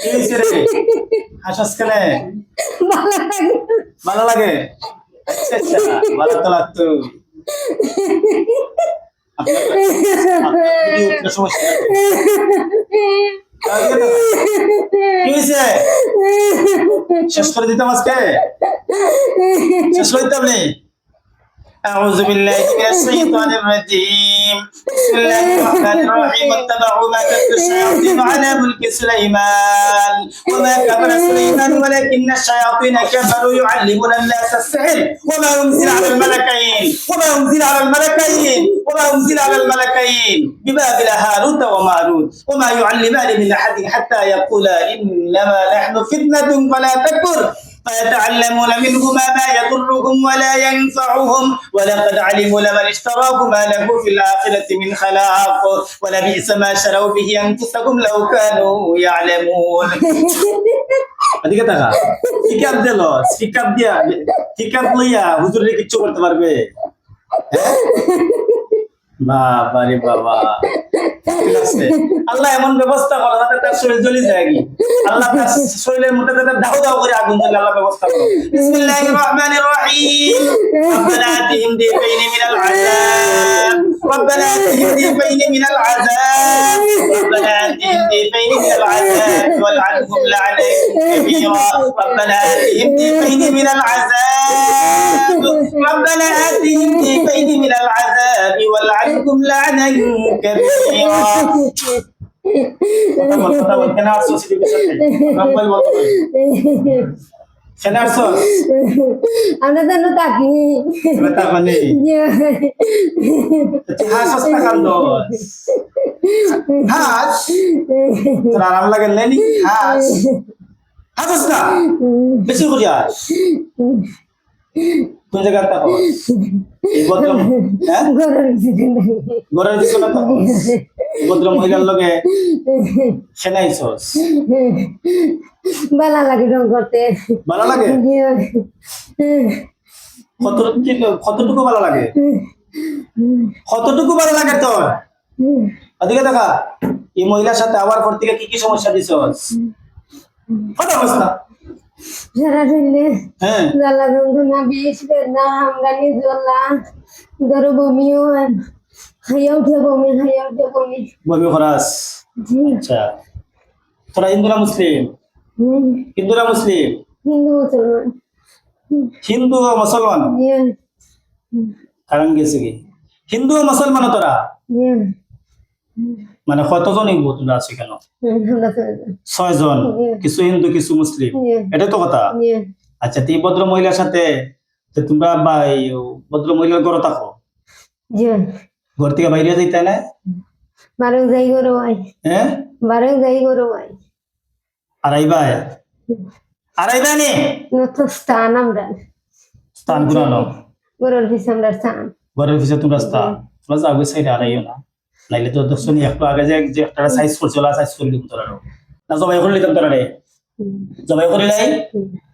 কি হইছে রে? হাসাস কেন? ভালো লাগে। ভালো লাগে? আচ্ছা আচ্ছা, ভালো তো লাগতো। আপনার আপনার ভিডিও কোনো সমস্যা আছে? কি হইছে? শেষ করে দিতাম আজকে? শেষ করে দিতাম নি? أعوذ بالله من الشيطان الرجيم بسم الله الرحمن الرحيم واتبعوا ما تتلو الشياطين على ملك سليمان وما كفر سليمان ولكن الشياطين كفروا يعلمون الناس السحر وما أنزل على الملكين ببابل هاروت وماروت وما يعلمان من أحد حتى يقولا إنما نحن فتنة فلا تكفر فيتعلمون منهما ما يضرهم ولا ينفعهم ولقد علموا لمن اشتراه ما له في الآخرة من خلاق ولبئس ما شروا به أنفسهم لو كانوا يعلمون এদিকে তাকা পিকআপ দিল পিকআপ লইয়া হুজুরে কিচ্ছু করতে পারবে বাবা রে বাবা ঠিক আছে আল্লাহ এমন ব্যবস্থা করে যাতে তার শরীর জ্বলে যায় কি আল্লাহ তার শরীরের মধ্যে যাতে দাও দাও করে আগুন জ্বলে আল্লাহ ব্যবস্থা করে বিসমিল্লাহির রহমানির রহিম রব্বানা আতিহিম দিফাইনি মিনাল আযাব রব্বানা আতিহিম দিফাইনি মিনাল আযাব রব্বানা আতিহিম দিফাইনি মিনাল আযাব ওয়ালআনহুম লা'নান কাবীরা রব্বানা আতিহিম দিফাইনি মিনাল আযাব রব্বানা আতিহিম দিফাইনি মিনাল আযাব ওয়ালআনহুম লা'নান কাবীরা কথা বল কেন আসছো সিটির সাথে রব্বাল বলতে কেন আসছো আমরা তো তাকি বেটা মানে হাসস না কান্দো হাস তোর আরাম লাগে লেনি হাস হাসস না বেশি করে হাস কোন জায়গা তা এই বদলম হ্যাঁ গরের কিছু না তো বদলম মহিলার লগে খেনাইছস ভালো লাগে রং করতে ভালো লাগে কতটুকু ভালো লাগে কতটুকু ভালো লাগে তোর ওদিকে দেখা এই মহিলার সাথে আবার পর থেকে কি কি সমস্যা দিছস কথা বলছ না সারা দিনে হ্যাঁ জ্বালা যন্ত্রণা বিষ বেদনা হামদানি জ্বলা ধরো বমিও খাইয়া উঠে বমি বমি খরাস জি আচ্ছা তোরা হিন্দুরা মুসলিম হিন্দু মুসলমান হিন্দু ও মুসলমান কারণ গেছে কি হিন্দু ও মুসলমান তোরা মানে কতজন হিন্দু তোমরা আছো কেন 6 জন কিছু হিন্দু কিছু মুসলিম এটা তো কথা আচ্ছা তুই ভদ্র মহিলার সাথে তোমরা ভদ্র মহিলার ঘরে থাকো ঘর থেকে বাইরে যাইতে না বারং যাই গরো ভাই হ্যাঁ বারং যাই গরো ভাই আড়াইবা নি নতুন স্থান আমরা স্থান গুনানো গরুর পিছে আমরা স্থান ঘরের পিছে তোমরা স্থান তোমরা যাবে সাইডে আড়াইও না নাইলে তো দর্শনী একটু আগে যে একটা সাইজ করছিল সাইজ করে দিব তোরা না জবাই করে নিতাম তোরা রে জবাই করে নাই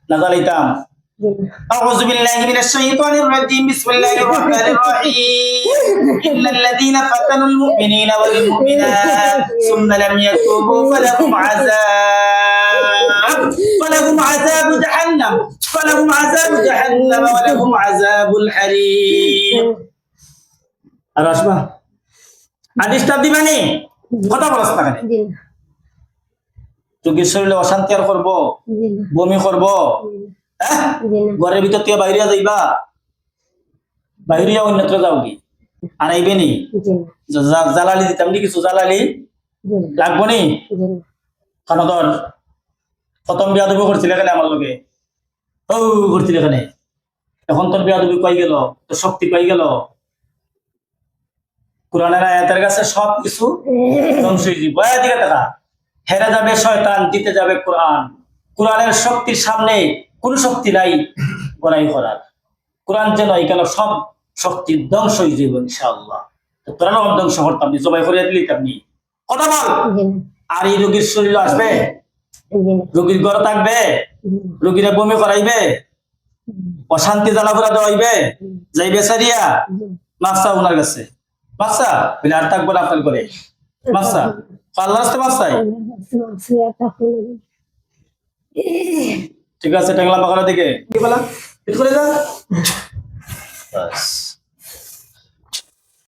না জ্বালাইতাম أعوذ بالله من الشيطان الرجيم بسم الله الرحمن الرحيم إن الذين فتنوا المؤمنين والمؤمنات ثم لم يتوبوا فلهم عذاب جهنم ولهم عذاب الحريق أراشبا আদিষ্টা দিবানি কথা বলছ না কেন চোখের শরীরে অশান্তি আর করবো বমি করবো ঘরের ভিতর থেকে বাইরে যাইবা বাইরে অন্যত্র যাও কি আর আইবে নি জ্বালালি দিতাম নি কিছু জ্বালালি লাগবো নি কারণ তোর প্রথম বিয়াদবি করছিল এখানে আমার লোকে ও করছিল এখানে এখন তোর বিয়াদবি কই গেল তোর শক্তি কই গেল কোরআনের আয়াতের কাছে সবকিছু ধ্বংস হয়ে যাবে এদিকে দেখা হেরে যাবে শয়তান জিতে যাবে কোরআন কোরআনের শক্তির সামনে কোন শক্তি নাই বড়াই করার কোরআন যে নয় কেন সব শক্তি ধ্বংস হয়ে যাবে ইনশাআল্লাহ কোরআন ধ্বংস করতাম নি জবাই করে দিলি আপনি কথা বল আর এই রোগীর শরীর আসবে রোগীর ঘরে থাকবে রোগীরা বমি করাইবে অশান্তি জ্বালাপোড়া দেওয়াইবে যাইবে সারিয়া মাফসা ওনার কাছে মাফসা বলে আর থাকবো না আপনার করে মাফসা আল্লাহ রাস্তে মাফসাই ঠিক আছে, টাংলা পাকানোর দিকে কি বলা একটু করে যা বাস